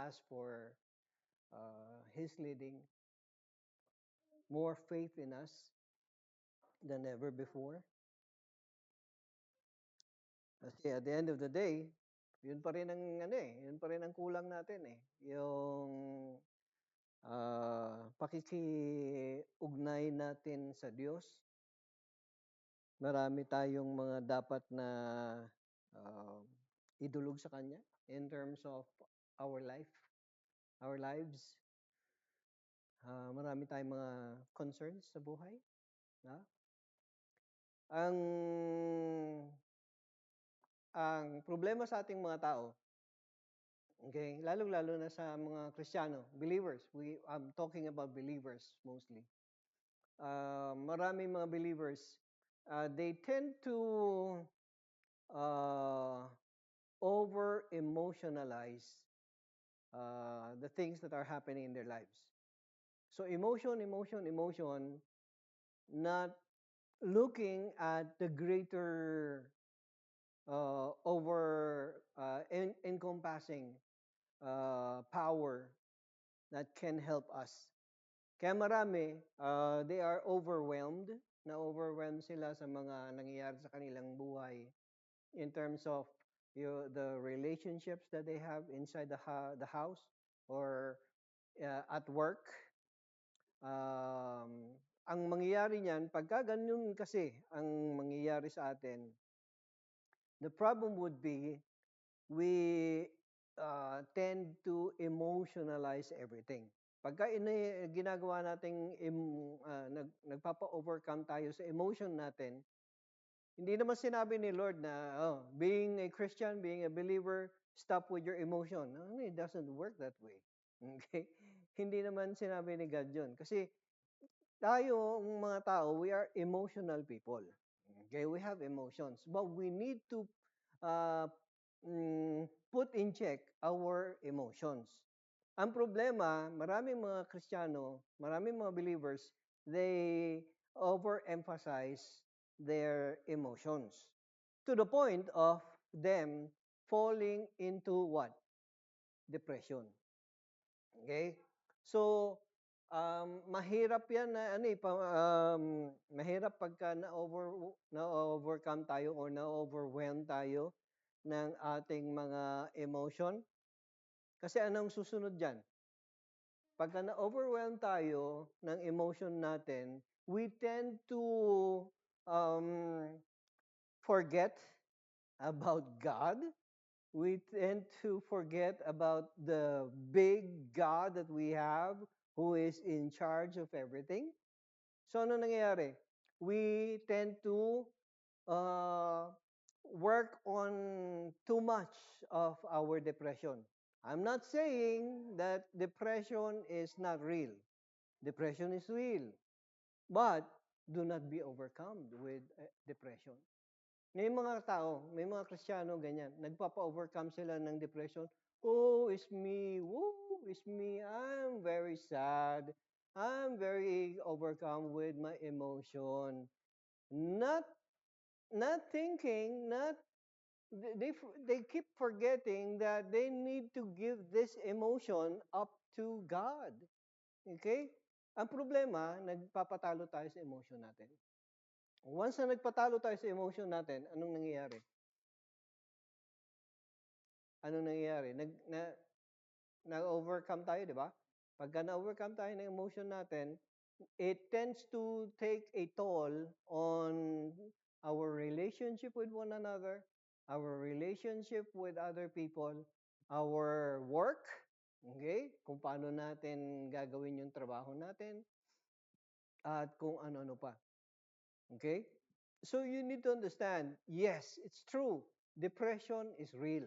ask for His leading, more faith in us than ever before. Kasi at the end of the day, yun pa rin ang yun pa rin ang kulang natin eh. Yung pakikiugnay natin sa Diyos. Marami tayong mga dapat na uh, idulog sa Kanya in terms of our life, our lives. Marami tayong mga concerns sa buhay. Na? Ang problema sa ating mga tao, okay, lalo-lalo na sa mga Kristiyano, believers. I'm talking about believers mostly. Marami mga believers, they tend to uh, over-emotionalize the things that are happening in their lives. So emotion, emotion, emotion, not looking at the greater encompassing power that can help us. Kaya marami, they are overwhelmed, na-overwhelmed sila sa mga nangyayari sa kanilang buhay in terms of the relationships that they have inside the house or at work. Ang mangyayari niyan, pagka ganun kasi ang mangyayari sa atin, the problem would be we tend to emotionalize everything. Pagka ginagawa nating nagpapa-overcome tayo sa emotion natin, hindi naman sinabi ni Lord na being a Christian, being a believer, stop with your emotion. No, it doesn't work that way. Okay? Hindi naman sinabi ni God yun. Kasi tayo, mga tao, we are emotional people. Okay? We have emotions. But we need to uh, put in check our emotions. Ang problema, maraming mga Kristiyano, maraming mga believers, they overemphasize their emotions to the point of them falling into what? Depression. Okay? So, mahirap yan na mahirap pagka na-overcome tayo or na-overwhelm tayo ng ating mga emotion. Kasi anong susunod diyan? Pagka na-overwhelm tayo ng emotion natin, we tend to forget about God. We tend to forget about the big God that we have who is in charge of everything. So ano nangyayari? We tend to work on too much of our depression. I'm not saying that depression is not real. Depression is real. But do not be overcome with depression. May mga tao, may mga Kristiyano ganyan, nagpapa-overcome sila ng depression. Oh, it's me. Woo, it's me. I'm very sad. I'm very overcome with my emotion. Not thinking, they keep forgetting that they need to give this emotion up to God. Okay? Ang problema, nagpapatalo tayo sa emotion natin. Once na nagpatalo tayo sa emotion natin, anong nangyayari? Anong nangyayari? Na-overcome tayo, di ba? Pagka na-overcome tayo ng emotion natin, it tends to take a toll on our relationship with one another, our relationship with other people, our work, okay? Kung paano natin gagawin yung trabaho natin, at kung ano-ano pa. Okay? So you need to understand, yes, it's true. Depression is real.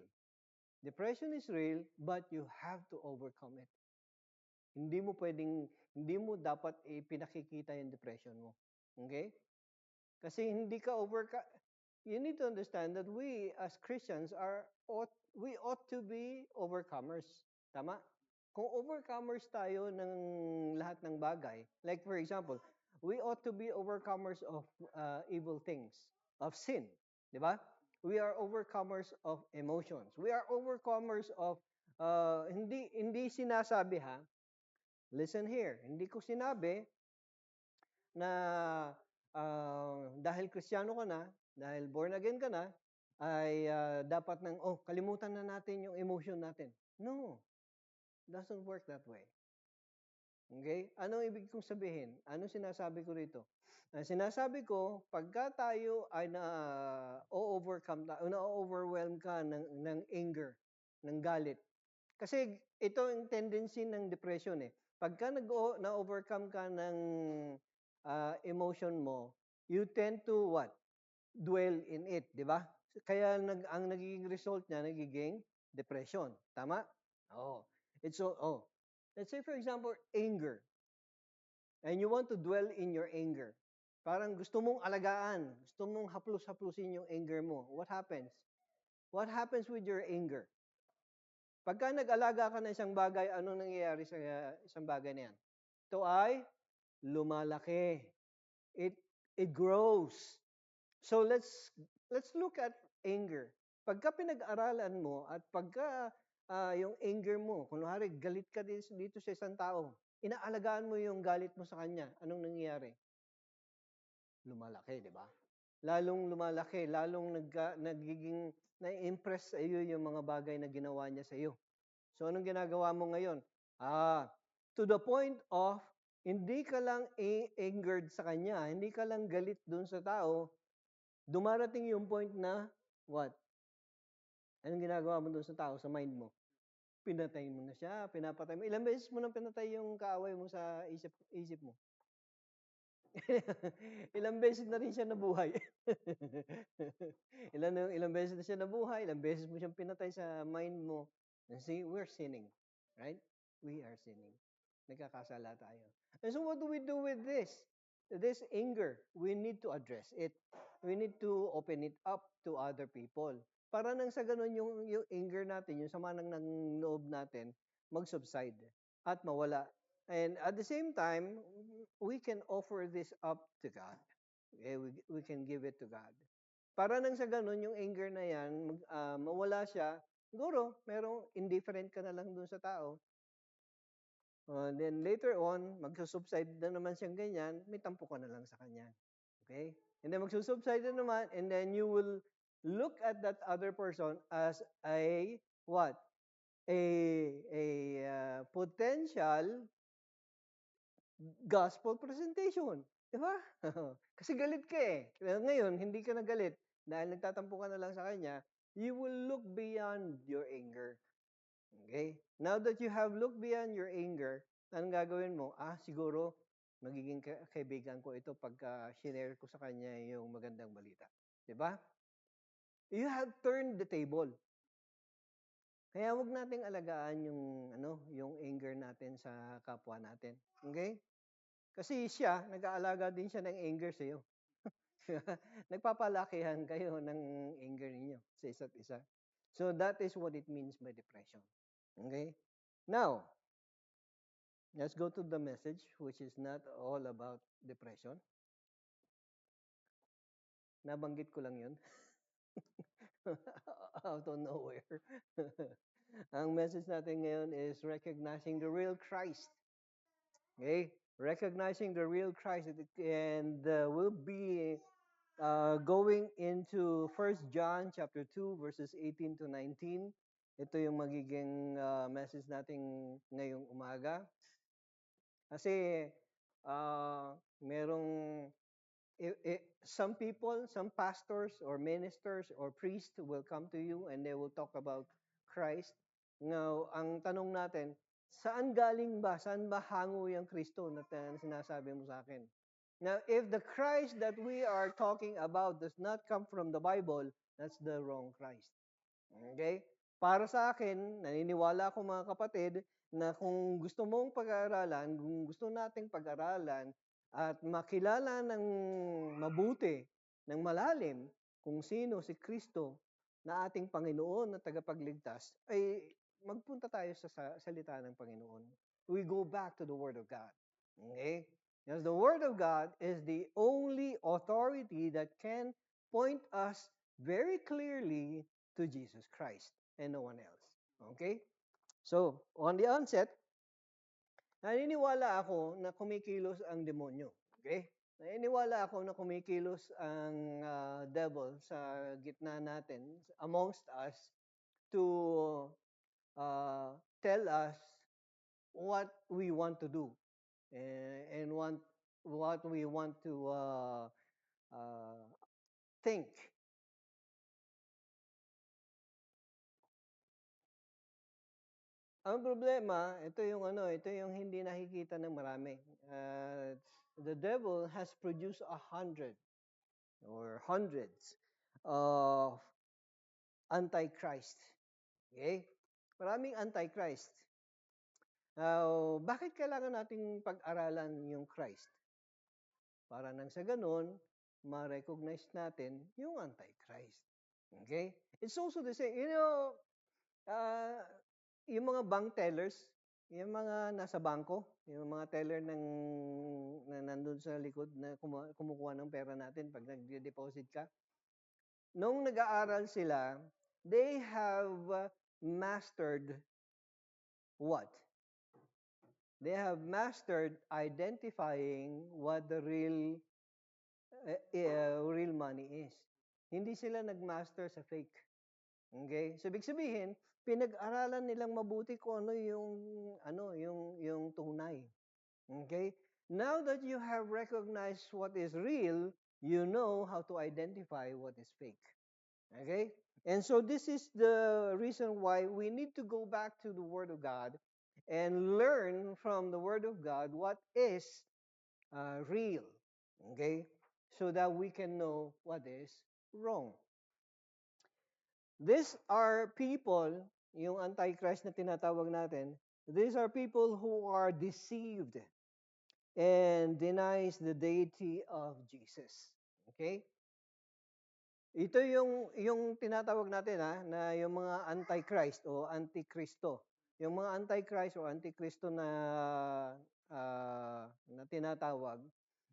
Depression is real, but you have to overcome it. Hindi mo dapat pinakikita yung depression mo. Okay? Kasi hindi ka you need to understand that we as Christians we ought to be overcomers. Tama? Kung overcomers tayo ng lahat ng bagay, like for example, we ought to be overcomers of evil things, of sin. Di ba? We are overcomers of emotions. We are overcomers of Hindi sinasabi ha, listen here, hindi ko sinabi na dahil Kristiyano ka na, dahil born again ka na, ay dapat kalimutan na natin yung emotion natin. No, doesn't work that way. Okay? Ano ibig kong sabihin? Ano sinasabi ko rito? Sinasabi ko, pagka tayo ay na-overwhelm ka ng anger, ng galit. Kasi ito ang tendency ng depression eh. Pagka na-overcome ka ng emotion mo, you tend to what? Dwell in it, di ba? Kaya ang nagiging result niya, nagiging depression. Tama? Oh. Let's say for example, anger. And you want to dwell in your anger. Parang gusto mong alagaan, gusto mong haplus-haplusin yung anger mo. What happens? What happens with your anger? Pagka nag-alaga ka ng isang bagay, ano nangyayari sa isang bagay na yan? Ito ay lumalaki. It grows. So let's look at anger. Pagka pinag-aralan mo at pagka yung anger mo, kunwari galit ka dito sa isang tao, inaalagaan mo yung galit mo sa kanya, anong nangyayari? Lumalaki, di ba? Lalong lumalaki, lalong nagiging na-impress sa iyo yung mga bagay na ginawa niya sa iyo. So anong ginagawa mo ngayon? To the point of hindi ka lang angered sa kanya, hindi ka lang galit dun sa tao, dumarating yung point na what? Anong ginagawa mo dun sa tao, sa mind mo? Pinatay mo na siya, pinapatay mo. Ilang beses mo nang pinatay yung kaaway mo sa isip mo? Ilang beses na rin siya nabuhay. ilang beses na siya nabuhay, ilang beses mo siyang pinatay sa mind mo. And see, we're sinning. Right? We are sinning. Nagkakasala tayo. And so what do we do with this? This anger, we need to address it. We need to open it up to other people. Para nang sa ganun yung anger natin, yung sama ng loob natin, mag-subside at mawala. And at the same time, we can offer this up to God. Okay? We can give it to God. Para nang sa ganun, yung anger na yan, mawala siya, siguro, merong indifferent ka na lang dun sa tao. Then later on, magsusubside na naman siyang ganyan, may tampo ka na lang sa kanya. Okay? And then magsusubside na naman, and then you will look at that other person as a what? A potential gospel presentation. Di ba? Kasi galit ka eh. Ngayon, hindi ka na galit. Dahil nagtatampo ka na lang sa kanya, you will look beyond your anger. Okay? Now that you have looked beyond your anger, anong gagawin mo? Siguro, magiging kaibigan ko ito pagka share ko sa kanya yung magandang balita. Di ba? You have turned the table. Kaya wag nating alagaan yung anger natin sa kapwa natin. Okay? Kasi siya, nag-aalaga din siya ng anger sa iyo. Nagpapalakihan kayo ng anger ninyo sa isa't isa. So that is what it means by depression. Okay? Now, let's go to the message, which is not all about depression. Nabanggit ko lang yun. Out of nowhere. Ang message natin ngayon is recognizing the real Christ. Okay? Recognizing the real Christ. And we'll be going into 1 John chapter 2 verses 18 to 19. Ito yung magiging message natin ngayong umaga. Kasi merong some people, some pastors or ministers or priests will come to you and they will talk about Christ. Now, ang tanong natin, saan galing ba? Saan ba hango yung Kristo na sinasabi mo sa akin? Now, if the Christ that we are talking about does not come from the Bible, that's the wrong Christ. Okay? Para sa akin, naniniwala ako mga kapatid, na kung gusto mong pag-aaralan, kung gusto nating pag-aralan at makilala ng mabuti, ng malalim, kung sino si Kristo na ating Panginoon na tagapagligtas, ay magpunta tayo sa salita ng Panginoon. We go back to the Word of God. Okay? Because the Word of God is the only authority that can point us very clearly to Jesus Christ and no one else. Okay? So, on the onset, naniniwala ako na kumikilos ang demonyo. Okay? Naniniwala ako na kumikilos ang devil sa gitna natin, amongst us, to uh, tell us what we want to do and what we want to uh, think. Ang problema, ito yung hindi nakikita ng marami. The devil has produced 100 or hundreds of antichrist. Okay? Maraming antichrist. Now, bakit kailangan nating pag-aralan yung Christ? Para nang sa ganun, ma-recognize natin yung antichrist. Okay? It's also the same. Uh, yung mga bank tellers, yung mga nasa bangko, yung mga teller na nandun sa likod na kumukuha ng pera natin pag nag-deposit ka, nung nag-aaral sila, they have mastered what? They have mastered identifying what the real money is. Hindi sila nagmaster sa fake. Okay? So, ibig sabihin, pinag-aralan nilang mabuti kung yung tunay. Okay? Now that you have recognized what is real, you know how to identify what is fake. Okay? And so this is the reason why we need to go back to the Word of God and learn from the Word of God what is real. Okay? So that we can know what is wrong. These are people, yung antichrist na tinatawag natin, these are people who are deceived and denies the deity of Jesus. Okay? Ito yung tinatawag natin na yung mga antichrist o antikristo. Yung mga antichrist o antikristo na tinatawag,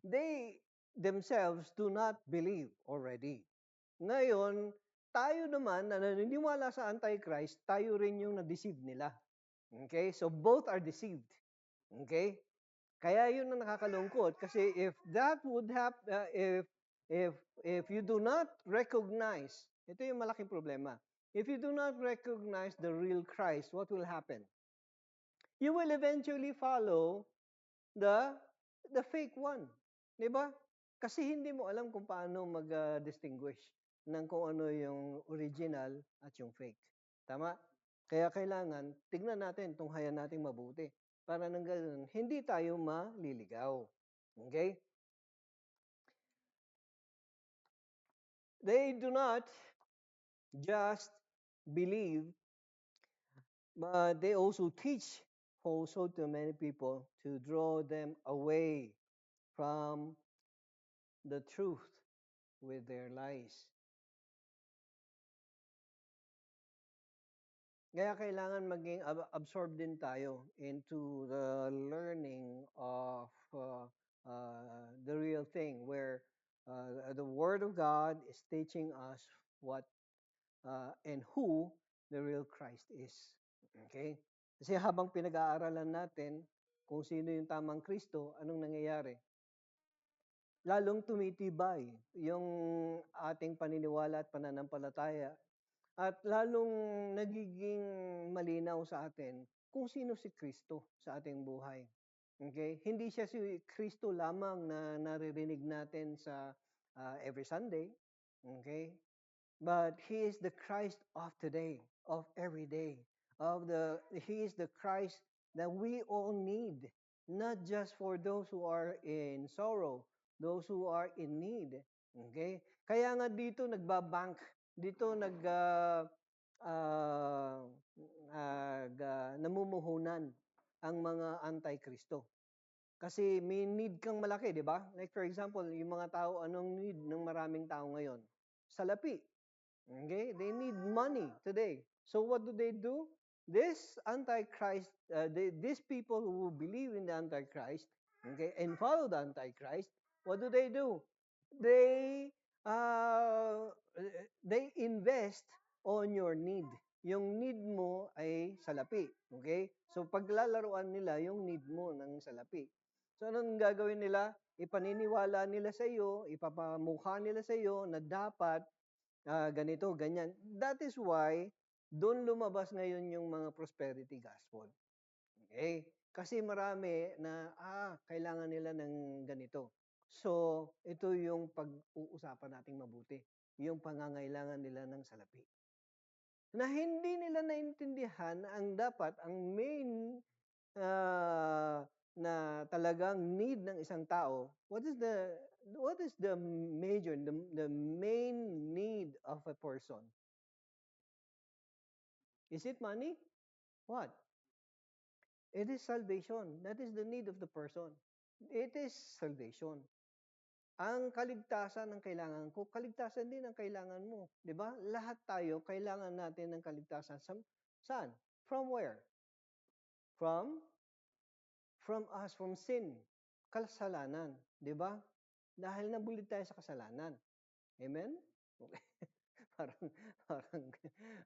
they themselves do not believe already. Ngayon, tayo naman na naniniwala sa antichrist, tayo rin yung na-deceive nila. Okay? So both are deceived. Okay? Kaya yun ang nakakalungkot kasi if that would happen, if you do not recognize, ito yung malaking problema. If you do not recognize the real Christ, what will happen? You will eventually follow the fake one. 'Di ba? Kasi hindi mo alam kung paano mag-distinguish ng kung ano yung original at yung fake. Tama? Kaya kailangan tignan natin, tunghayan natin mabuti para nang ganoon hindi tayo maliligaw. Okay? They do not just believe, but they also teach falsehood to many people to draw them away from the truth with their lies. Kaya kailangan maging absorbed din tayo into the learning of the real thing where the Word of God is teaching us what and who the real Christ is. Okay? Kasi habang pinag-aaralan natin kung sino yung tamang Kristo, anong nangyayari? Lalong tumitibay yung ating paniniwala at pananampalataya at lalong nagiging malinaw sa atin kung sino si Kristo sa ating buhay. Okay? Hindi siya si Kristo lamang na naririnig natin sa every Sunday. Okay? But He is the Christ of today, of every day. He is the Christ that we all need, not just for those who are in sorrow, those who are in need. Okay? Kaya nga dito nagbabank, dito namumuhunan ang mga anti-Kristo. Kasi may need kang malaki, di ba? Like for example, yung mga tao, anong need ng maraming tao ngayon? Salapi. Okay? They need money today. So what do? This Antichrist, these people who believe in the Antichrist, okay, and follow the Antichrist, what do? They uh, they invest on your need. yung need mo ay salapi. Okay? So, paglalaruan nila yung need mo ng salapi. So, anong gagawin nila? Ipaniniwala nila sa iyo, ipapamukha nila sa iyo na dapat ganito, ganyan. That is why, doon lumabas ngayon yung mga prosperity gospel. Okay? Kasi marami na, kailangan nila ng ganito. So, ito yung pag-uusapan nating mabuti. Yung pangangailangan nila ng salapi. Na hindi nila naintindihan ang dapat, ang main na talagang need ng isang tao. What is the major, the main need of a person? Is it money? What? It is salvation. That is the need of the person. It is salvation. Ang kaligtasan ang kailangan ko, kaligtasan din ang kailangan mo. 'Di ba? Lahat tayo kailangan natin ng kaligtasan. Saan? From where? From us, from sin. Kasalanan. 'Di ba? Dahil nabulit tayo sa kasalanan. Amen? Okay. parang, parang,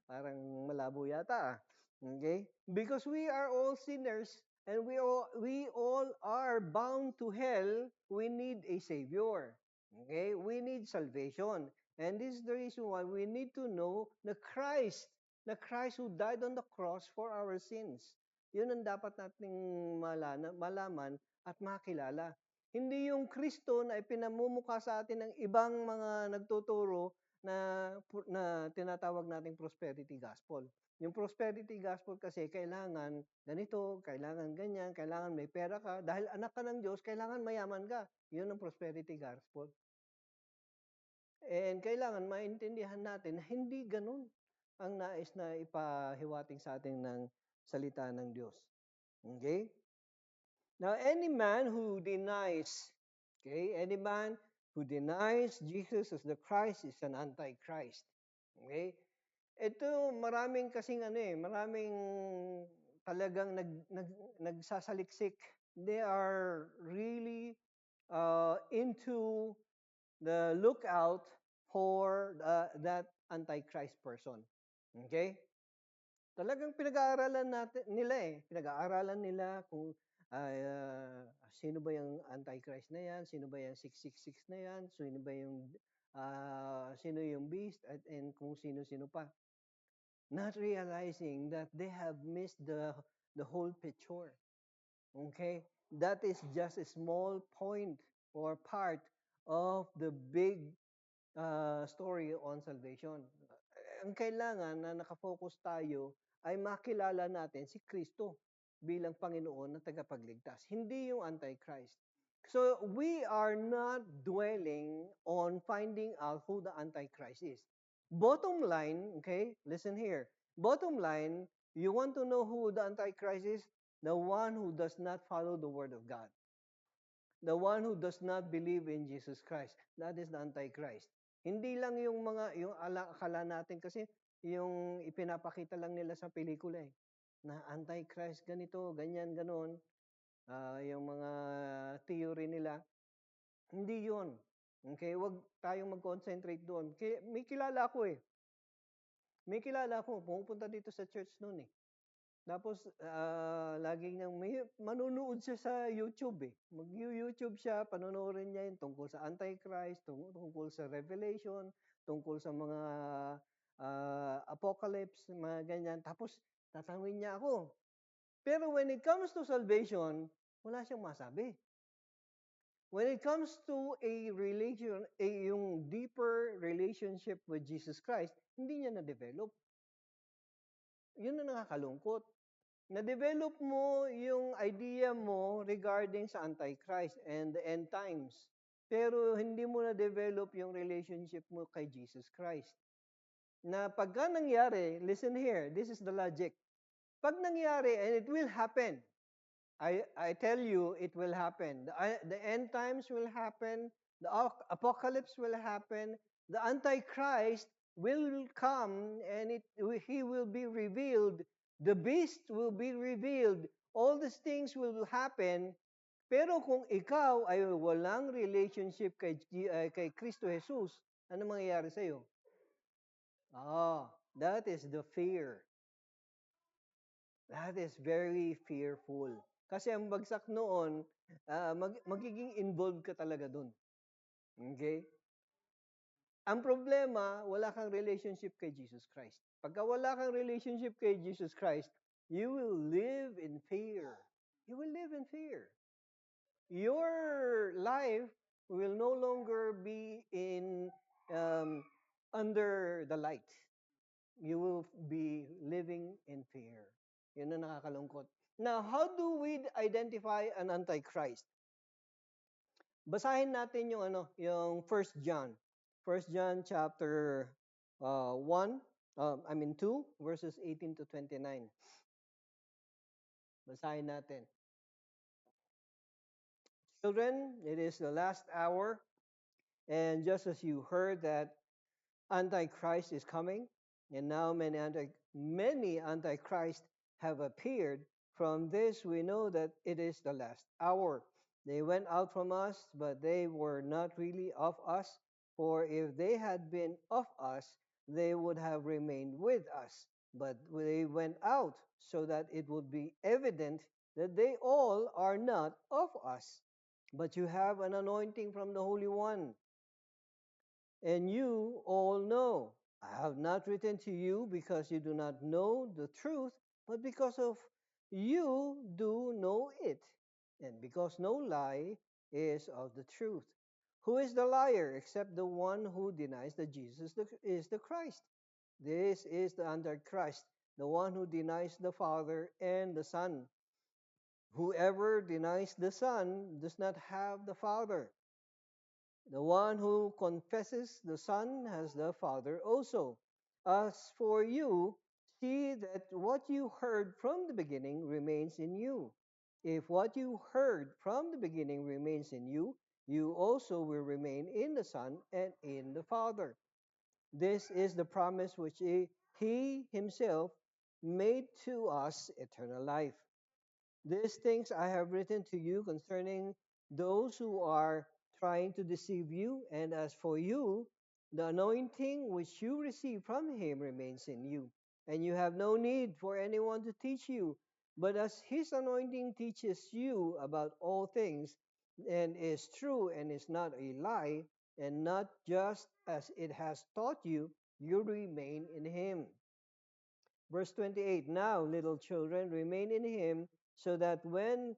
parang malabo yata. Okay? Because we are all sinners and we all are bound to hell, we need a Savior. Okay? We need salvation. And this is the reason why we need to know the Christ who died on the cross for our sins. Yun ang dapat nating malaman at makilala. Hindi yung Kristo na ipinamumukha sa atin ng ibang mga nagtuturo na tinatawag nating prosperity gospel. Yung prosperity gospel kasi kailangan ganito, kailangan ganyan, kailangan may pera ka. Dahil anak ka ng Diyos, kailangan mayaman ka. Yun ang prosperity gospel. And kailangan maintindihan natin na hindi ganun ang nais na ipahiwating sa atin ng salita ng Diyos. Okay? Now, any man who denies Jesus as the Christ is an antichrist. Okay? Ito, maraming talagang nagsasaliksik. They are really into the lookout for that antichrist person. Okay? Talagang pinag-aaralan nila kung sino ba yung Antichrist na yan, sino ba yung 666 na yan, sino yung beast, and kung sino-sino pa. Not realizing that they have missed the whole picture. Okay? That is just a small point or part of the big story on salvation. Ang kailangan na nakafocus tayo ay makilala natin si Kristo bilang Panginoon na tagapagligtas, hindi yung Antichrist. So, we are not dwelling on finding out who the Antichrist is. Bottom line, okay, listen here. Bottom line, you want to know who the Antichrist is? The one who does not follow the Word of God. The one who does not believe in Jesus Christ. That is the Antichrist. Hindi lang yung akala natin kasi yung ipinapakita lang nila sa pelikula na Antichrist ganito, ganyan, ganon. Yung mga theory nila. Hindi yun. Okay, wag tayong mag-concentrate doon. May kilala ako May kilala ako, pumunta dito sa church noon Tapos, laging may manunood siya sa YouTube Mag-YouTube siya, panonoodin niya yung tungkol sa Antichrist, tungkol sa Revelation, tungkol sa mga Apocalypse, mga ganyan. Tapos, tatanungin niya ako. Pero when it comes to salvation, wala siyang masabi. When it comes to yung deeper relationship with Jesus Christ, hindi niya na-develop. Yun na nakakalungkot. Na-develop mo yung idea mo regarding sa Antichrist and the end times. Pero hindi mo na-develop yung relationship mo kay Jesus Christ. Na pagka nangyari, listen here, this is the logic. Pag nangyari, and it will happen, I tell you, it will happen. The end times will happen, the apocalypse will happen, the Antichrist will come, and he will be revealed. The beast will be revealed. All these things will happen. Pero kung ikaw ay walang relationship kay Kristo Jesus, ano mangyayari sa'yo? That is the fear. That is very fearful. Kasi ang bagsak noon, magiging involved ka talaga dun. Okay? Ang problema, wala kang relationship kay Jesus Christ. Pagka wala kang relationship kay Jesus Christ, you will live in fear. You will live in fear. Your life will no longer be in um, under the light. You will be living in fear. Yun ang nakakalungkot. Now, how do we identify an antichrist? Basahin natin yung yung First John. First John chapter 1, 2 verses 18 to 29. Basahin natin. Children, it is the last hour, and just as you heard that Antichrist is coming, and now many Antichrists have appeared. From this we know that it is the last hour. They went out from us, but they were not really of us. For if they had been of us, they would have remained with us. But they went out so that it would be evident that they all are not of us. But you have an anointing from the Holy One, and you all know. I have not written to you because you do not know the truth, but because of you do know it, and because no lie is of the truth. Who is the liar except the one who denies that Jesus is the Christ? This is the Antichrist, the one who denies the Father and the Son. Whoever denies the Son does not have the Father. The one who confesses the Son has the Father also. As for you, see that what you heard from the beginning remains in you. If what you heard from the beginning remains in you, you also will remain in the Son and in the Father. This is the promise which He Himself made to us, eternal life. These things I have written to you concerning those who are trying to deceive you. And as for you, the anointing which you receive from him remains in you. And you have no need for anyone to teach you. But as his anointing teaches you about all things, and is true and is not a lie, and not just as it has taught you, you remain in him. Verse 28, now, little children, remain in him, so that when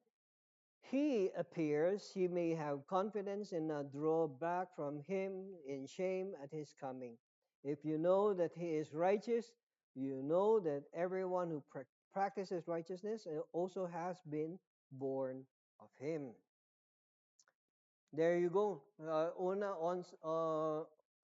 he appears, you may have confidence and not draw back from him in shame at his coming. If you know that he is righteous, you know that everyone who practices righteousness also has been born of him. There you go.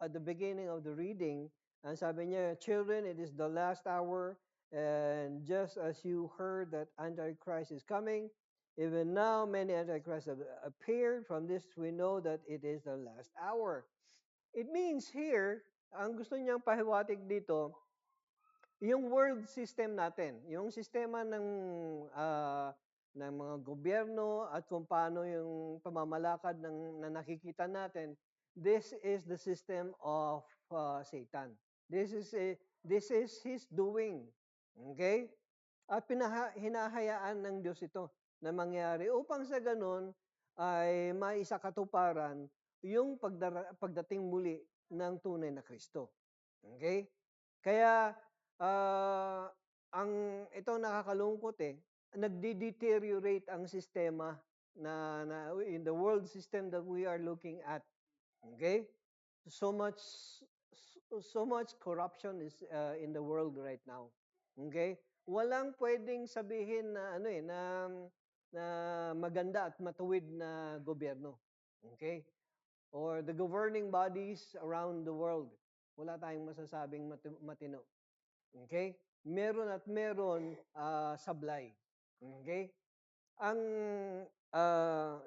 At the beginning of the reading, ang sabi niya, children, it is the last hour, and just as you heard that Antichrist is coming, even now many Antichrists have appeared. From this, we know that it is the last hour. It means here, ang gusto niyang pahiwatig dito, yung world system natin, yung sistema ng mga gobyerno at kung paano yung pamamalakad na nakikita natin, this is the system of Satan. This is his doing. Okay? At hinahayaan ng Diyos ito na mangyari upang sa ganun ay maisakatuparan yung pagdating muli ng tunay na Kristo. Okay? Kaya ah, ang ito nakakalungkot nagde-deteriorate ang sistema na in the world system that we are looking at. Okay? So much so much corruption is in the world right now. Okay? Walang pwedeng sabihin na na maganda at matuwid na gobyerno. Okay? Or the governing bodies around the world. Wala tayong masasabing matino. Okay? Meron at meron sablay. Okay? Ang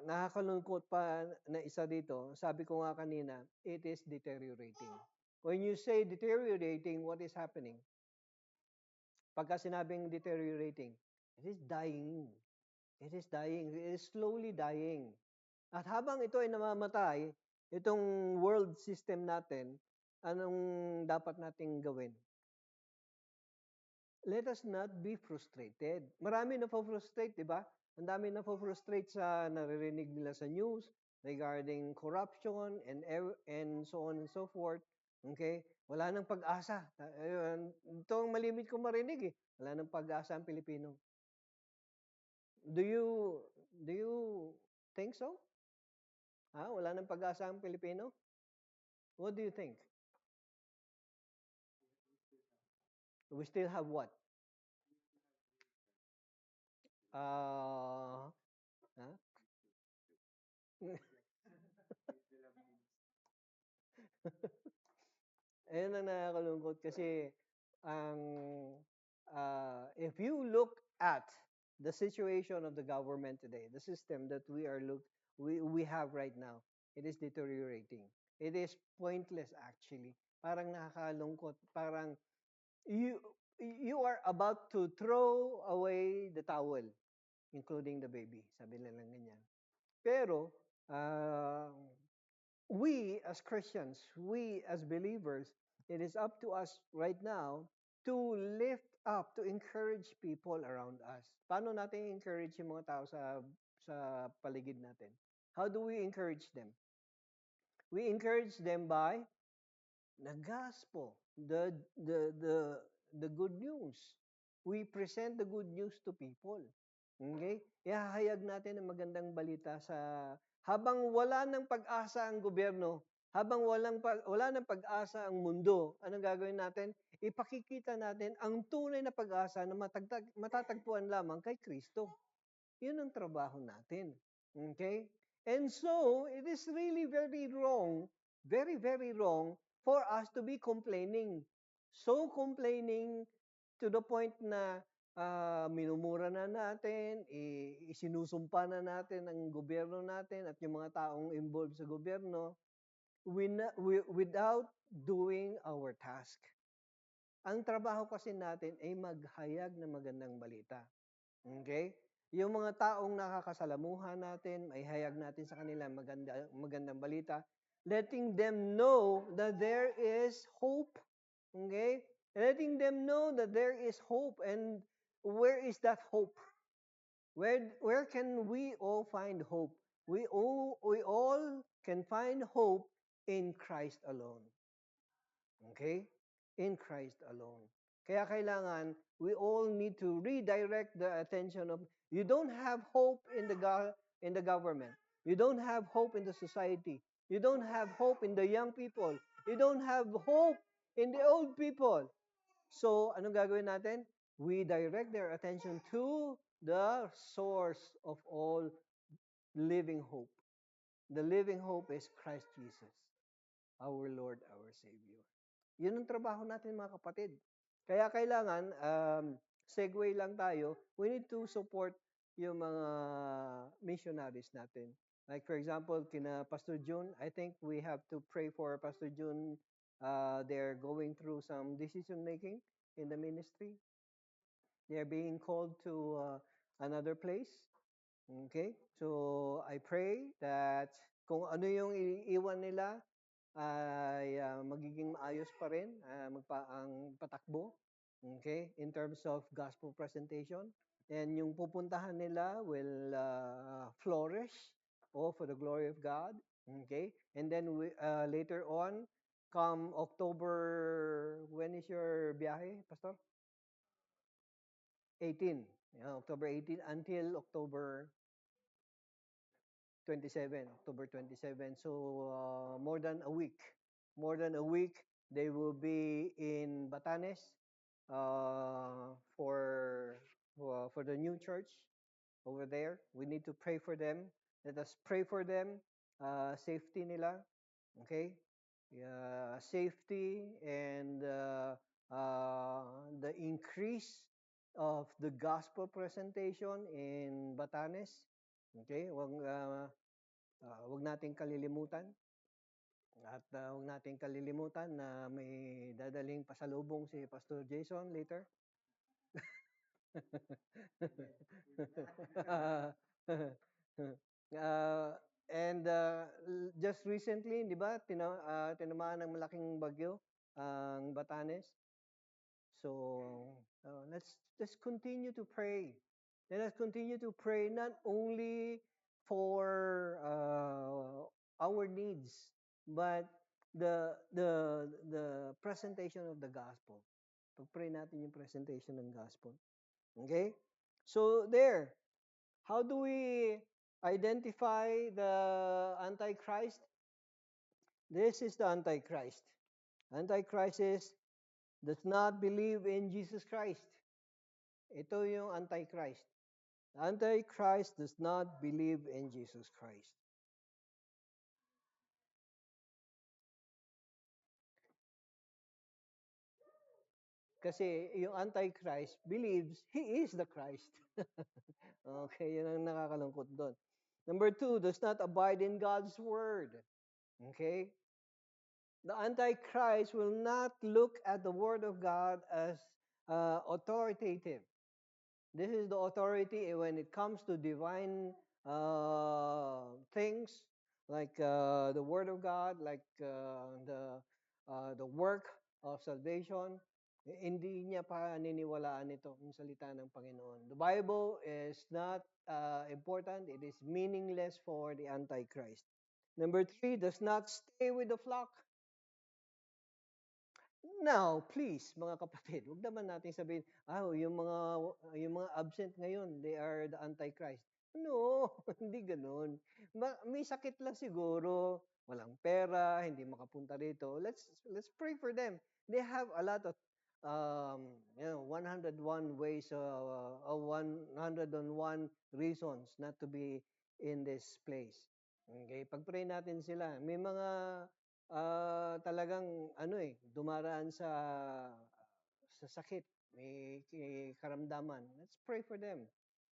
nakakalungkot pa na isa dito, sabi ko nga kanina, it is deteriorating. When you say deteriorating, what is happening? Pagka sinabing deteriorating, it is dying. It is dying. It is slowly dying. At habang ito ay namamatay, itong world system natin, anong dapat nating gawin? let us not be frustrated. Marami na frustrate, di ba? Ang dami na frustrate sa naririnig nila sa news regarding corruption and so on and so forth. Okay? Wala nang pag-asa. Ito ang malimit kong marinig eh. Wala nang pag-asa ang Pilipino. Do you do you think so? Ha? Wala nang pag-asa ang Pilipino? What do you think? We still have what? Uh, huh? Ayun ang nakakalungkot kasi ang if you look at the situation of the government today, the system that we have right now, it is deteriorating. It is pointless actually. Parang nakakalungkot. Parang you you are about to throw away the towel, including the baby. Sabi nila ganyan. Pero uh, we as Christians, we as believers, it is up to us right now to lift up, to encourage people around us. Paano natin encourage yung mga tao sa paligid natin? How do we encourage them? We encourage them by the gospel, the good news. We present the good news to people. Okay? Ihahayag natin ang magandang balita sa habang wala ng pag-asa ang gobyerno, habang wala ng pag-asa ang mundo, anong gagawin natin? Ipakikita natin ang tunay na pag-asa na matatagpuan lamang kay Kristo. Yun ang trabaho natin. Okay? And so, it is really very wrong, very, very wrong for us to be complaining. So complaining to the point na minumura na natin, isinusumpa na natin ang gobyerno natin at yung mga taong involved sa gobyerno without doing our task. Ang trabaho kasi natin ay maghayag ng magandang balita. Okay? Yung mga taong nakakasalamuha natin, may hayag natin sa kanila magandang balita, letting them know that there is hope. Okay? Letting them know that there is hope. And where is that hope? Where can we all find hope? We all can find hope in Christ alone. Okay? In Christ alone. Kaya kailangan, we all need to redirect the attention of, you don't have hope in the government. You don't have hope in the society. You don't have hope in the young people. You don't have hope in the old people. So, anong gagawin natin? We direct their attention to the source of all living hope. The living hope is Christ Jesus, our Lord, our Savior. Yun ang trabaho natin mga kapatid. Kaya kailangan, segue lang tayo, we need to support yung mga missionaries natin. Like for example, kina Pastor June, I think we have to pray for Pastor June. They're going through some decision making in the ministry. They're being called to another place. Okay? So, I pray that kung ano yung iiwan nila ay magiging maayos pa rin ang patakbo. Okay? In terms of gospel presentation. And yung pupuntahan nila will flourish for the glory of God. Okay? And then later on, come October, when is your biyahe, Pastor? 18. Yeah, October 18 until October 27, October 27. So more than a week. More than a week, they will be in Batanes for the new church over there. We need to pray for them. Let us pray for them. Safety nila. Okay? Safety and the increase of the gospel presentation in Batanes. Okay? Wag nating kalilimutan. At huwag nating kalilimutan na may dadaling pasalubong si Pastor Jason later. uh, and just recently, di ba, tinamaan ng malaking bagyo ang Batanes. So let's continue to pray. Let us continue to pray not only for our needs, but the presentation of the gospel. Pag-pray natin yung presentation ng gospel. Okay? So there, how do we identify the Antichrist? This is the Antichrist. Antichrist is does not believe in Jesus Christ. Ito yung Antichrist. Antichrist does not believe in Jesus Christ. Kasi yung Antichrist believes he is the Christ. Okay, yun ang nakakalungkot doon. Number two, does not abide in God's word. Okay? The Antichrist will not look at the word of God as authoritative. This is the authority when it comes to divine things like the Word of God, like the work of salvation. Hindi niya paniniwalaan ito yung salita ng Panginoon. The Bible is not important. It is meaningless for the Antichrist. Number three, does not stay with the flock. Now, please, mga kapatid, huwag naman natin sabihin, yung mga absent ngayon, they are the Antichrist. No, hindi ganoon. May sakit lang siguro, walang pera, hindi makapunta rito. Let's pray for them. They have a lot of 101 ways, 101 reasons not to be in this place. Okay, pag-pray natin sila. May mga talagang dumaraan sa sakit, may karamdaman. Let's pray for them.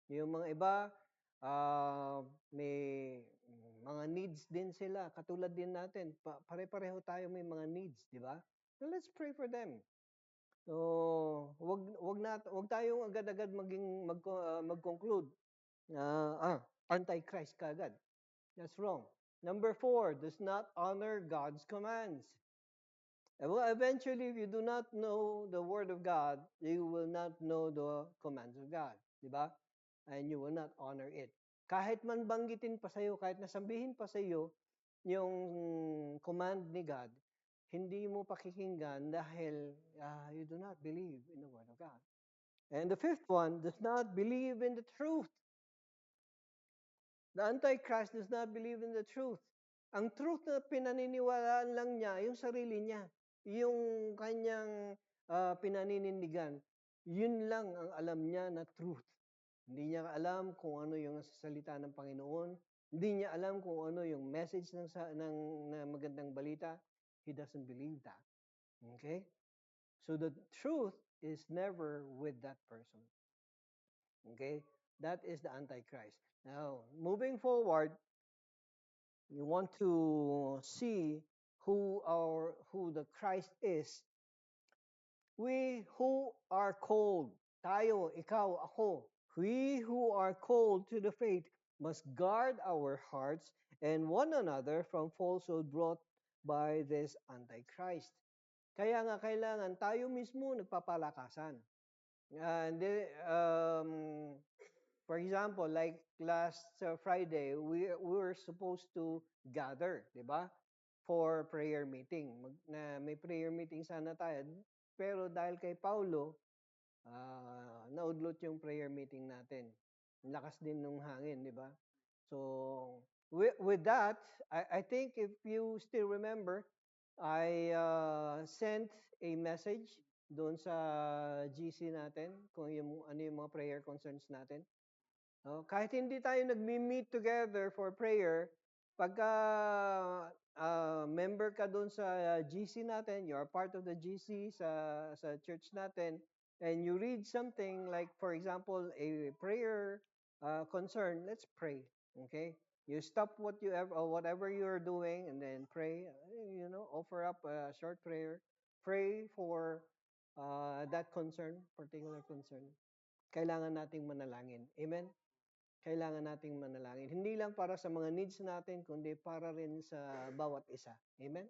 Yung mga iba, may mga needs din sila, katulad din natin. Pare-pareho tayo may mga needs, di ba? So let's pray for them. So, wag tayong agad-agad mag-conclude na antichrist kaagad. That's wrong. Number four, does not honor God's commands. Well, eventually, if you do not know the Word of God, you will not know the commands of God. Di ba? And you will not honor it. Kahit man banggitin pa sa'yo, kahit nasabihin pa sa'yo yung command ni God, hindi mo pakikinggan dahil you do not believe in the Word of God. And the fifth one, does not believe in the truth. The Antichrist does not believe in the truth. Ang truth na pinaniniwalaan lang niya, yung sarili niya, yung kanyang pinaninindigan, yun lang ang alam niya na truth. Hindi niya alam kung ano yung salita ng Panginoon. Hindi niya alam kung ano yung message ng magandang balita. He doesn't believe that. Okay? So the truth is never with that person. Okay? That is the Antichrist. Now, moving forward, you want to see who the Christ is. We who are called, tayo, ikaw, ako, we who are called to the faith must guard our hearts and one another from falsehood brought by this Antichrist. Kaya nga kailangan tayo mismo nagpapalakasan. And for example, like last Friday, we were supposed to gather, di ba? For prayer meeting. May prayer meeting sana tayo. Pero dahil kay Paulo, naudlot yung prayer meeting natin. Lakas din nung hangin, di ba? So, with that, I think if you still remember, I sent a message doon sa GC natin kung ano yung mga prayer concerns natin. Kahit hindi tayo nagmi-meet together for prayer, pagka member ka doon sa GC natin, you are part of the GC sa church natin, and you read something like, for example, a prayer concern, let's pray. Okay? You stop whatever you're doing and then pray, offer up a short prayer. Pray for that concern, particular concern. Kailangan nating manalangin. Amen? Kailangan nating manalangin. Hindi lang para sa mga needs natin, kundi para rin sa bawat isa. Amen?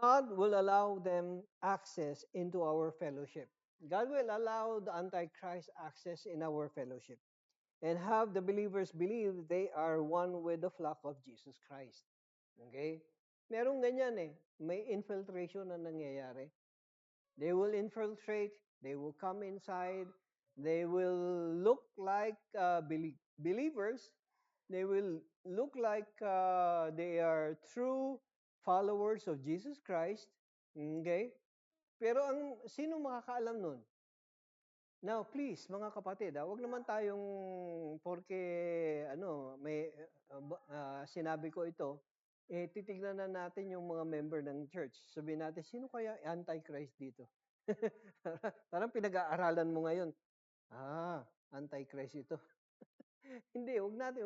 God will allow them access into our fellowship. God will allow the Antichrist access in our fellowship and have the believers believe they are one with the flock of Jesus Christ. Okay? Merong ganyan eh. May infiltration na nangyayari. They will infiltrate, they will come inside, they will look like believers, they will look like they are true followers of Jesus Christ. Okay? Pero sino makakaalam nun? Now, please, mga kapatid, wag naman tayong porke may sinabi ko ito, titignan na natin yung mga member ng church. Sabihin natin, sino kaya antichrist dito? Parang pinag-aaralan mo ngayon. Antichrist ito. Hindi, wag natin.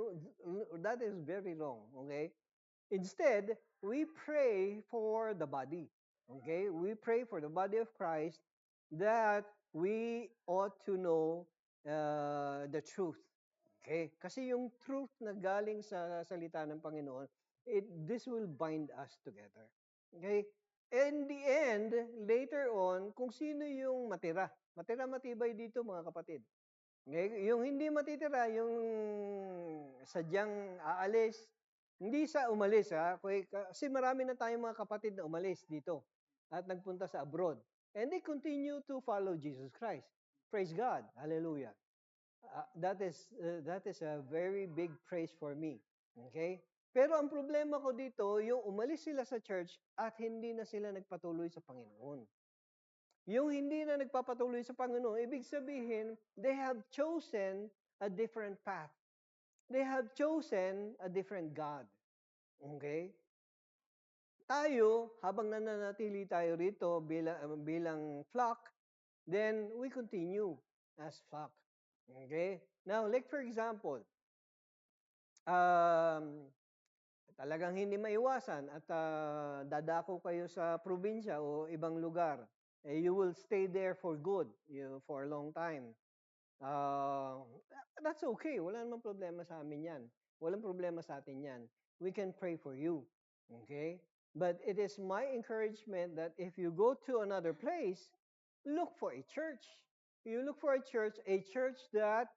That is very wrong. Okay? Instead, we pray for the body. Okay? We pray for the body of Christ that we ought to know the truth. Okay? Kasi yung truth na galing sa salita ng Panginoon, this will bind us together. Okay? In the end, later on, kung sino yung matira. Matira-matibay dito, mga kapatid. Okay? Yung hindi matitira, yung sadyang aalis, hindi sa umalis ha, kasi marami na tayong mga kapatid na umalis dito at nagpunta sa abroad. And they continue to follow Jesus Christ. Praise God. Hallelujah. That is a very big praise for me. Okay? Pero ang problema ko dito, yung umalis sila sa church at hindi na sila nagpatuloy sa Panginoon. Yung hindi na nagpapatuloy sa Panginoon, ibig sabihin, they have chosen a different path. They have chosen a different God. Okay? Tayo, habang nananatili tayo rito bilang flock, then we continue as flock. Okay? Now, like for example, talagang hindi maiwasan at dadako kayo sa probinsya o ibang lugar. You will stay there for good, for a long time. Uh, that's okay. Wala namang problema sa amin yan. Walang problema sa atin yan. We can pray for you. Okay? But it is my encouragement that if you go to another place, look for a church. You look for a church that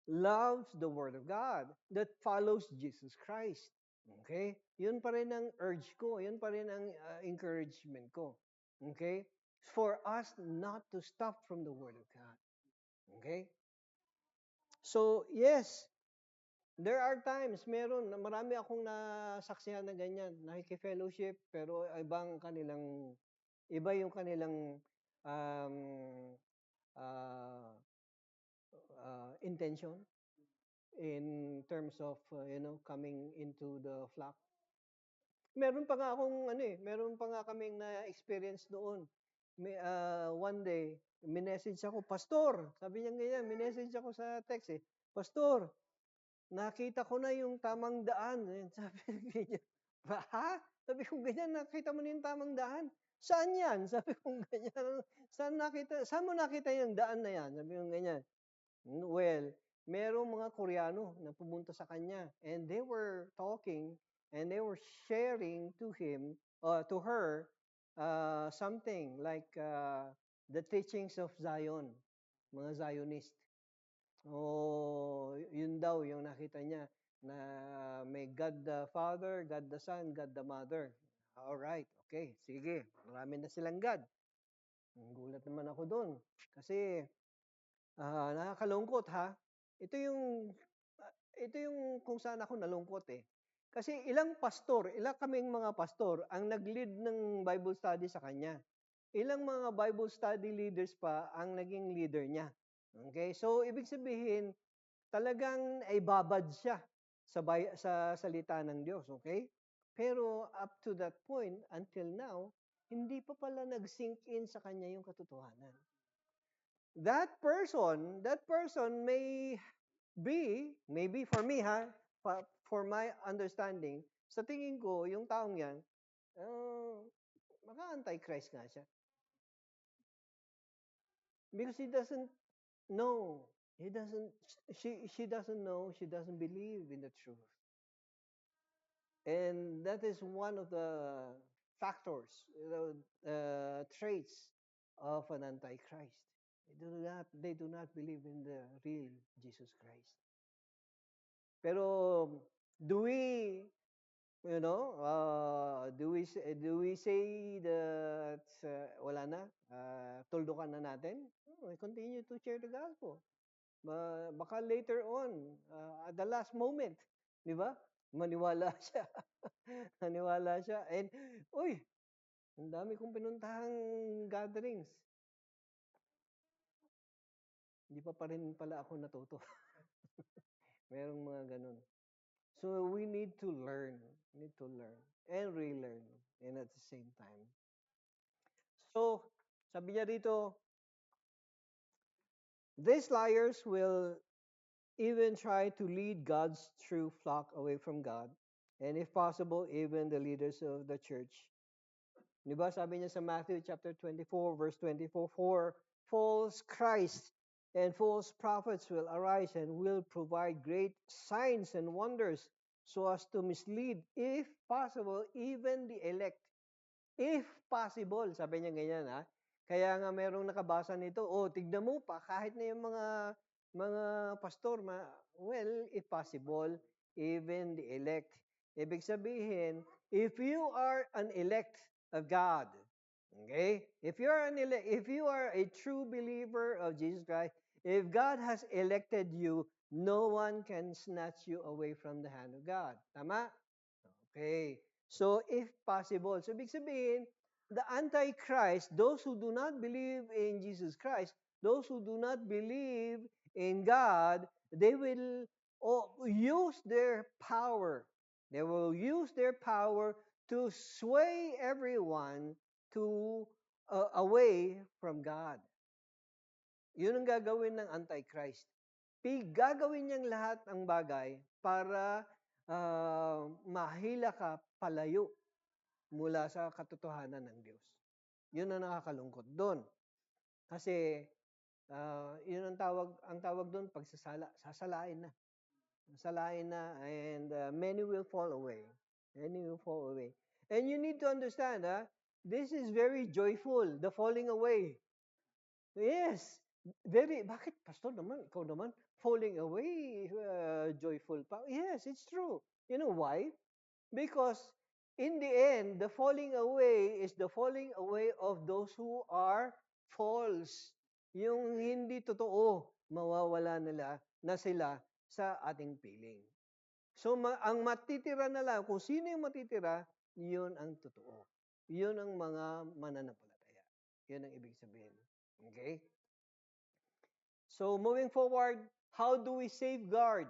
loves the Word of God, that follows Jesus Christ. Okay? Yun pa rin ang urge ko. Yun pa rin ang encouragement ko. Okay? For us not to stop from the Word of God. Okay? So, yes, there are times, marami akong nasaksihan na ganyan, nakiki-fellowship, pero iba yung kanilang um, uh, intention in terms of, coming into the flock. Meron pa nga kaming na-experience noon. One day, minessage ako, Pastor, sabi niya ganyan, minessage ako sa text Pastor, nakita ko na yung tamang daan. Sabi niya, ha? Sabi ko, ganyan, nakita mo na yung tamang daan? Saan yan? Sabi ko, ganyan, saan mo nakita yung daan na yan? Sabi ko, ganyan. Well, merong mga Koreano na pumunta sa kanya and they were talking and they were sharing to to her, something like the teachings of Zion, mga Zionist. Yun daw yung nakita niya na may God the Father, God the Son, God the Mother. All right, okay, sige. Marami na silang God. Gulat naman ako doon. Kasi nakakalungkot ha. Ito yung kung saan ako nalungkot eh. Kasi ilang kaming mga pastor ang nag-lead ng Bible study sa kanya. Ilang mga Bible study leaders pa ang naging leader niya. Okay? So ibig sabihin, talagang ay babad siya sa salita ng Diyos, okay? Pero up to that point, until now, hindi pa pala nag-sink in sa kanya yung katotohanan. That person may be, maybe for me for my understanding, sa tingin ko, yung taong yan, maka-antichrist nga siya. Because he doesn't know. She doesn't know, she doesn't believe in the truth. And that is one of the factors, traits of an antichrist. They do not believe in the real Jesus Christ. Pero do we, do we say that wala na, tuldukan na natin? No, we continue to share the gospel. Baka later on, at the last moment, di ba? Maniwala siya. Maniwala siya. And, uy, ang dami kong pinuntahang gatherings. Hindi pa rin pala ako natuto. Merong mga ganun. So we need to learn. We need to learn and relearn and at the same time. So, sabi niya dito, these liars will even try to lead God's true flock away from God, and if possible, even the leaders of the church. Di ba sabi niya sa Matthew chapter 24, verse 24, for false Christ and false prophets will arise and will provide great signs and wonders so as to mislead, if possible, even the elect. If possible, sabi niya ganyan ha. Kaya nga merong nakabasa nito, tignan mo pa, kahit na yung mga pastor, well, if possible, even the elect. Ibig sabihin, if you are an elect of God, okay? If you are a true believer of Jesus Christ, if God has elected you, no one can snatch you away from the hand of God. Tama? Okay. So, if possible. So, ibig sabihin, the Antichrist, those who do not believe in Jesus Christ, those who do not believe in God, they will use their power. They will use their power to sway everyone to away from God. Yun ang gagawin ng Antichrist. Gagawin niyang lahat ng bagay para mahila ka palayo mula sa katotohanan ng Diyos. Yun ang nakakalungkot doon. Kasi yun ang tawag doon pagsasala, sasalain na. Sasalain na and many will fall away. Many will fall away. And you need to understand, this is very joyful, the falling away. Yes. Bakit pastor naman, ikaw naman, falling away, joyful pa? Yes, it's true. You know why? Because in the end, the falling away is the falling away of those who are false. Yung hindi totoo, mawawala na sila sa ating piling. So, ang matitira na lang, kung sino yung matitira, yun ang totoo. Yun ang mga mananampalataya. Yun ang ibig sabihin. Okay? So, moving forward, how do we safeguard?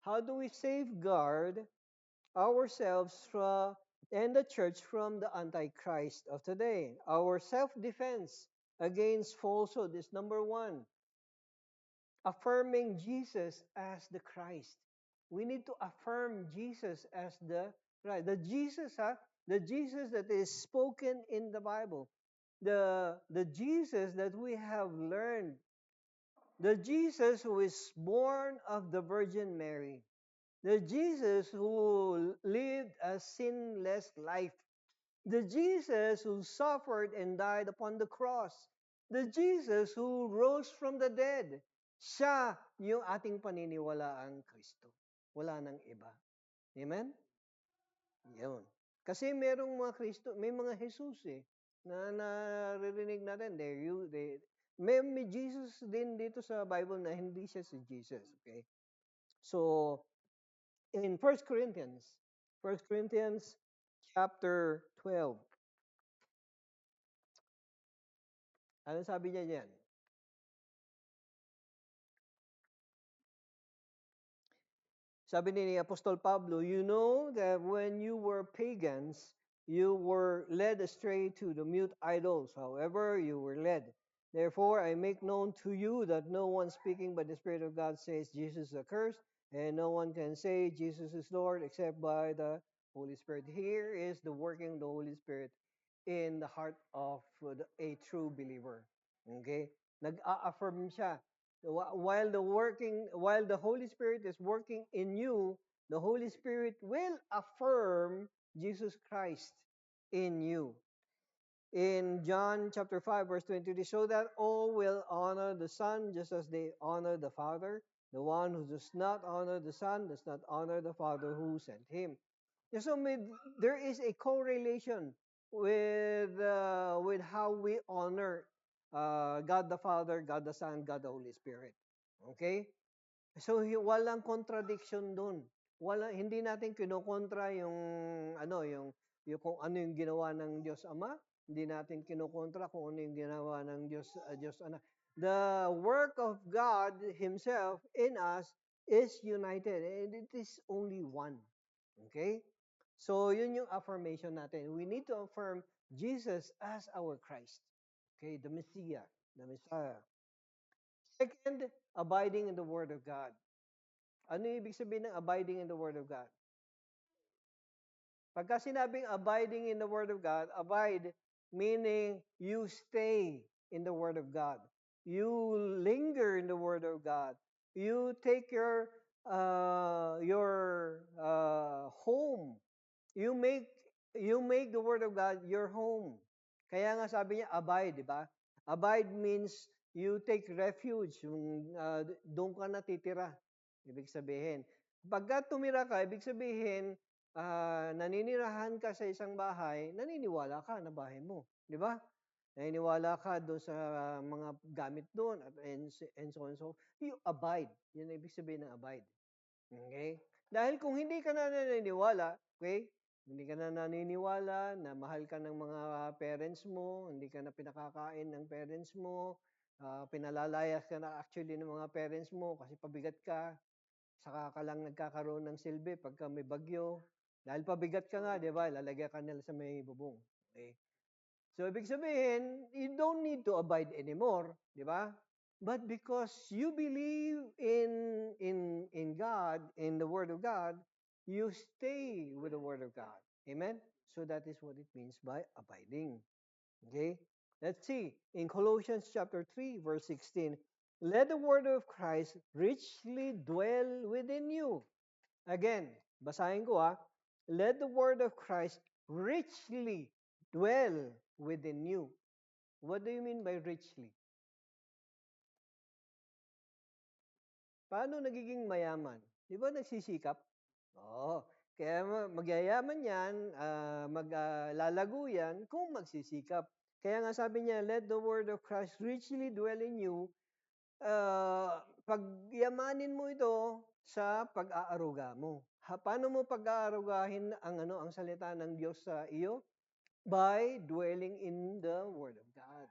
How do we safeguard ourselves and the church from the Antichrist of today? Our self-defense against falsehood is number one. Affirming Jesus as the Christ. We need to affirm Jesus as the Christ. The Jesus that is spoken in the Bible. The Jesus that we have learned. The Jesus who is born of the Virgin Mary. The Jesus who lived a sinless life. The Jesus who suffered and died upon the cross. The Jesus who rose from the dead. Siya yung ating paniniwalaang Kristo. Wala nang iba. Amen? Yun. Kasi merong mga Kristo, may mga Jesus na naririnig natin. May Jesus din dito sa Bible na hindi siya si Jesus. Okay? So, in 1 Corinthians chapter 12. Ano sabi niya diyan? Sabi ni Apostol Pablo, you know that when you were pagans, you were led astray to the mute idols, however you were led. Therefore, I make known to you that no one speaking by the Spirit of God says Jesus is accursed, and no one can say Jesus is Lord except by the Holy Spirit. Here is the working of the Holy Spirit in the heart of a true believer. Okay? Nag-a-affirm siya. While the Holy Spirit is working in you, the Holy Spirit will affirm Jesus Christ. in you. In John chapter 5, verse 23, so that all will honor the Son just as they honor the Father. The one who does not honor the Son does not honor the Father who sent him. Yeah, so there is a correlation with how we honor God the Father, God the Son, God the Holy Spirit. Okay? So walang contradiction doon. Hindi natin kinokontra yung yung kung ano yung ginawa ng Diyos Ama, hindi natin kinokontra kung ano yung ginawa ng Diyos Anak. The work of God himself in us is united and it is only one. Okay? So yun yung affirmation natin. We need to affirm Jesus as our Christ. Okay, the Messiah, the Messiah. Second, abiding in the Word of God. Ano yung ibig sabihin ng abiding in the Word of God? Pagka sinabing abiding in the Word of God, abide meaning you stay in the Word of God. You linger in the Word of God. You take your home. You make you make the Word of God your home. Kaya nga sabi niya abide, di ba? Abide means you take refuge, yung doon ka natitira. Ibig sabihin. Pagka tumira ka, ibig sabihin, naninirahan ka sa isang bahay, naniniwala ka na bahay mo. Di ba? Naniniwala ka doon sa mga gamit doon and so on. So, you abide. Yun ang ibig sabihin ng abide. Okay? Dahil kung hindi ka na naniniwala, okay? Hindi ka na naniniwala na mahal ka ng mga parents mo, hindi ka na pinakakain ng parents mo, pinalalayas ka na actually ng mga parents mo kasi pabigat ka, saka ka lang nagkakaroon ng silbi pagka may bagyo. Dahil pabigat ka nga, di ba? Lalagyan ka nila sa may bubong. Okay? So, ibig sabihin, you don't need to abide anymore, di ba? But because you believe in God, in the Word of God, you stay with the Word of God. Amen? So that is what it means by abiding. Okay? Let's see. In Colossians chapter 3, verse 16, let the word of Christ richly dwell within you. Again, basahin ko let the word of Christ richly dwell within you. What do you mean by richly? Paano nagiging mayaman? Di ba nagsisikap? Oo. Kaya magyayaman yan, maglalago yan kung magsisikap. Kaya nga sabi niya, let the word of Christ richly dwell in you. Pagyamanin mo ito sa pag-aaruga mo. Paano mo pag-aarugahin ang salita ng Diyos sa iyo? By dwelling in the Word of God.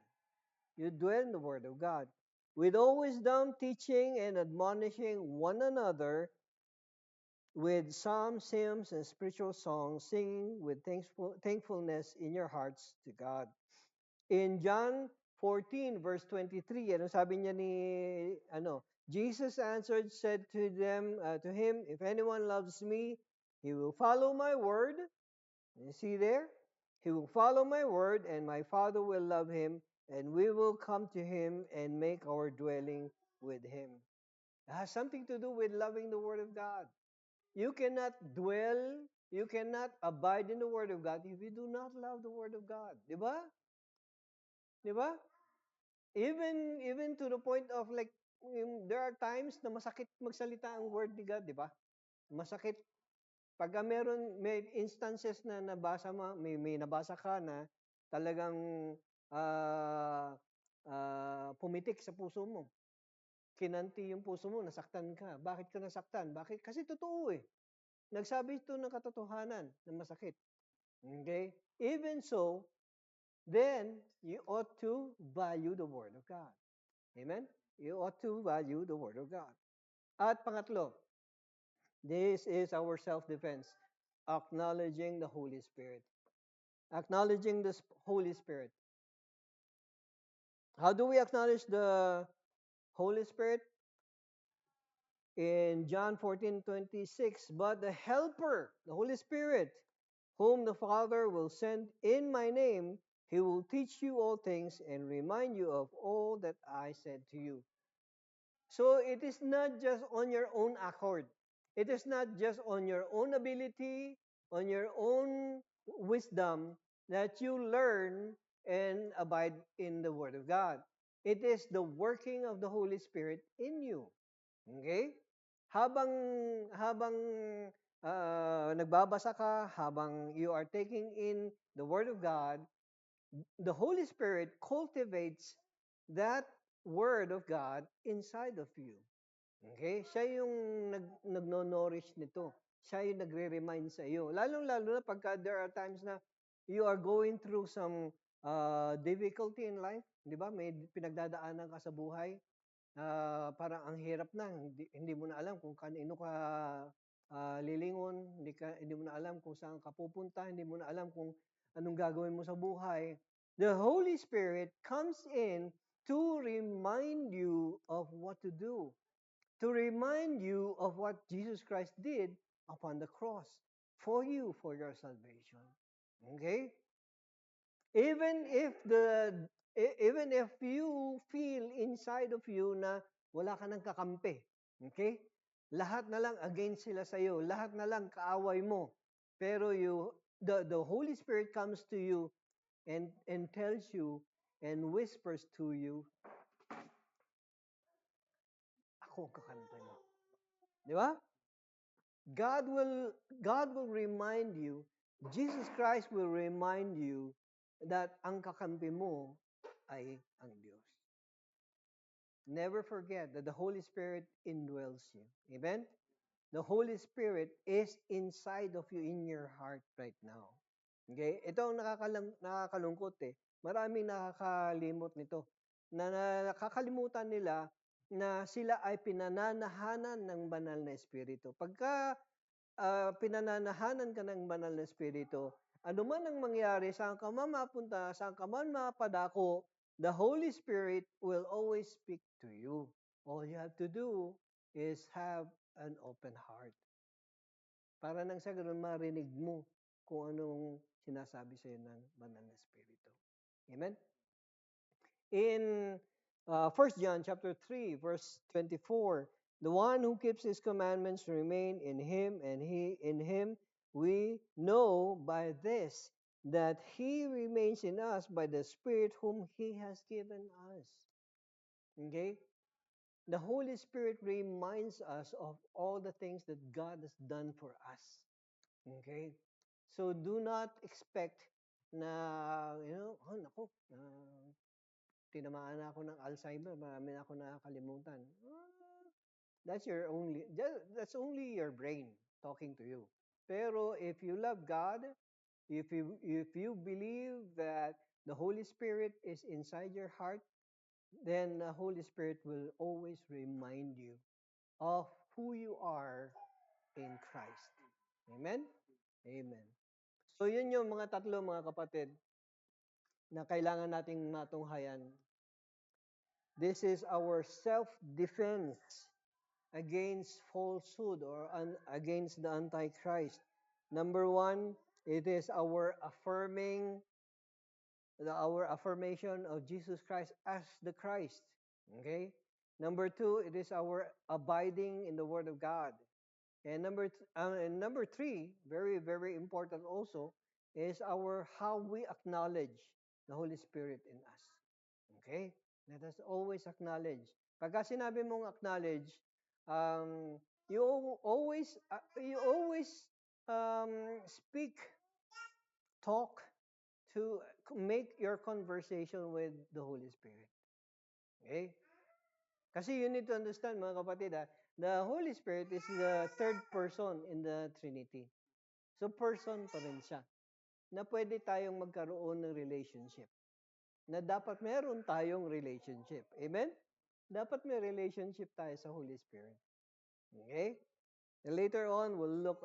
You dwell in the Word of God. With all wisdom, teaching and admonishing one another with psalms, hymns, and spiritual songs, singing with thankfulness in your hearts to God. In John 14, verse 23, ano sabi niya Jesus answered, said to him, if anyone loves me, he will follow my word. You see there? He will follow my word, and my Father will love him, and we will come to him and make our dwelling with him. It has something to do with loving the word of God. You cannot dwell, you cannot abide in the word of God if you do not love the word of God. Di ba? Di ba? Even to the point of like, there are times na masakit magsalita ang word ni God, di ba? Masakit. Pagka may instances na nabasa mo, may nabasa ka na talagang pumitik sa puso mo. Kinanti yung puso mo, nasaktan ka. Bakit ka nasaktan? Bakit? Kasi totoo eh. Nagsabi ito ng katotohanan na masakit. Okay? Even so, then you ought to value the Word of God. Amen? You ought to value the Word of God. At pangatlo, this is our self-defense, acknowledging the Holy Spirit. Acknowledging the Holy Spirit. How do we acknowledge the Holy Spirit? In John 14:26, but the Helper, the Holy Spirit, whom the Father will send in my name, he will teach you all things and remind you of all that I said to you. So it is not just on your own accord. It is not just on your own ability, on your own wisdom that you learn and abide in the Word of God. It is the working of the Holy Spirit in you. Okay? Habang habang nagbabasa ka, habang you are taking in the Word of God, the Holy Spirit cultivates that Word of God inside of you. Okay? Siya yung nagno-nourish nito. Siya yung nagre-remind sa iyo. Lalong-lalo na pagka there are times na you are going through some difficulty in life. Di ba? May pinagdadaanan ka sa buhay. Parang ang hirap na. Hindi mo na alam kung kanino ka lilingon. Hindi mo na alam kung saan ka pupunta. Hindi mo na alam kung anong gagawin mo sa buhay. The Holy Spirit comes in to remind you of what to do, to remind you of what Jesus Christ did upon the cross for you, for your salvation. Okay? Even if even if you feel inside of you na wala ka ng kakampi. Okay? Lahat na lang against sila sa iyo, lahat na lang kaaway mo. Pero the Holy Spirit comes to you and tells you and whispers to you, ako ang kakampi mo. Di ba? God will remind you, Jesus Christ will remind you that ang kakampi mo ay ang Diyos. Never forget that the Holy Spirit indwells you. Amen? The Holy Spirit is inside of you in your heart right now. Okay? Ito ang nakakalungkot eh. Maraming nakakalimot nito. Nakakalimutan nila na sila ay pinananahanan ng banal na Espiritu. Pagka pinananahanan ka ng banal na Espiritu, ano man ang mangyari, saan ka man mapunta, saan ka man mapadako, the Holy Spirit will always speak to you. All you have to do is have an open heart. Para nang sa ganun, marinig mo kung anong sinasabi sa iyo ng banal na Espiritu. Amen? In 1 John chapter 3, verse 24, the one who keeps his commandments remain in him, and he in him. We know by this that he remains in us by the Spirit whom he has given us. Okay? The Holy Spirit reminds us of all the things that God has done for us. Okay? So do not expect na, oh, naku, tinamaan na ako ng Alzheimer, marami na ako nakakalimutan. That's only your brain talking to you. Pero if you love God, if you believe that the Holy Spirit is inside your heart, then the Holy Spirit will always remind you of who you are in Christ. Amen? Amen. So yun yung mga tatlo, mga kapatid, na kailangan nating matunghayan. This is our self-defense against falsehood or against the Antichrist. Number one, it is our affirmation of Jesus Christ as the Christ. Okay? Number two, it is our abiding in the Word of God. And number three, very, very important also, is how we acknowledge the Holy Spirit in us. Okay? Let us always acknowledge. Pagka sinabi mong acknowledge, you always speak, talk to make your conversation with the Holy Spirit. Okay? Kasi you need to understand, mga kapatid, the Holy Spirit is the third person in the Trinity. So person pa rin siya. Na pwede tayong magkaroon ng relationship. Na dapat meron tayong relationship. Amen? Dapat may relationship tayo sa Holy Spirit. Okay? And later on, we'll look.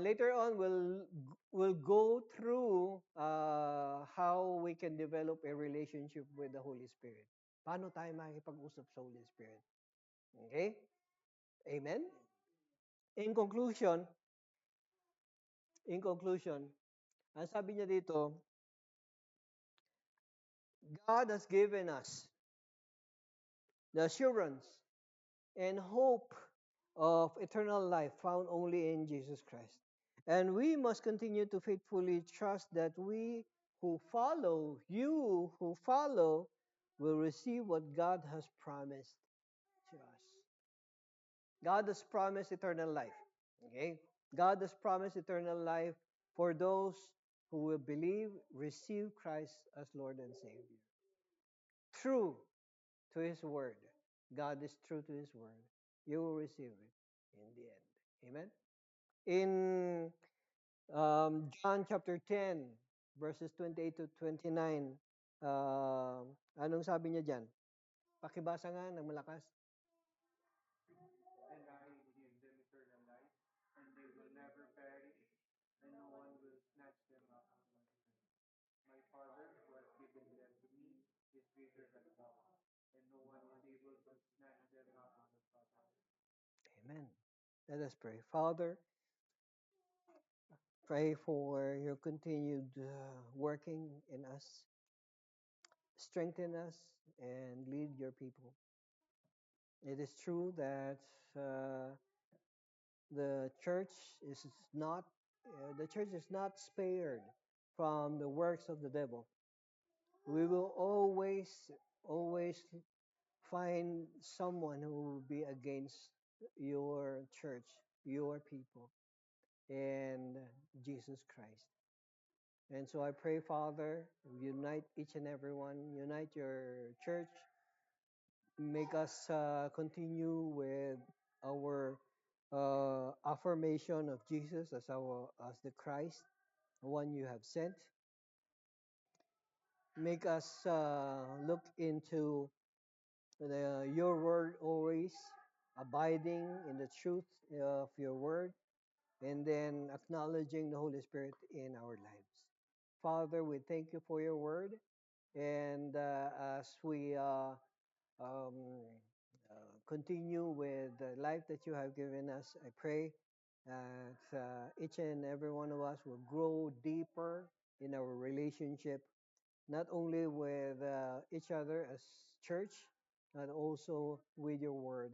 Later on we'll go through how we can develop a relationship with the Holy Spirit. Paano tayo makikipag-usap sa Holy Spirit? Okay? Amen? In conclusion, ang sabi niya dito, God has given us the assurance and hope of eternal life found only in Jesus Christ. And we must continue to faithfully trust that you who follow, will receive what God has promised to us. God has promised eternal life. Okay? God has promised eternal life for those who will believe, receive Christ as Lord and Savior. True to His word. God is true to His word. You will receive it in the end. Amen? In John chapter 10, verses 28 to 29, anong sabi niya dyan? Pakibasa nga ng malakas. Amen. Let us pray. Father, pray for your continued working in us, strengthen us, and lead your people. It is true that uh, the church is not the church is not spared from the works of the devil. We will always find someone who will be against your church, your people, and Jesus Christ. And so I pray, Father, unite each and every one, unite your church, make us continue with our affirmation of Jesus as the Christ, the one you have sent. Make us look into your word always, abiding in the truth of your word, and then acknowledging the Holy Spirit in our lives. Father, we thank you for your word. And as we um, continue with the life that you have given us, I pray that each and every one of us will grow deeper in our relationship, not only with each other as church, but also with your word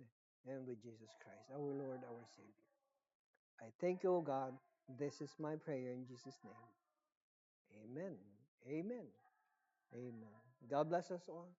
and with Jesus Christ, our Lord, our Savior. I thank you, O God. This is my prayer in Jesus' name. Amen. Amen. Amen. God bless us all.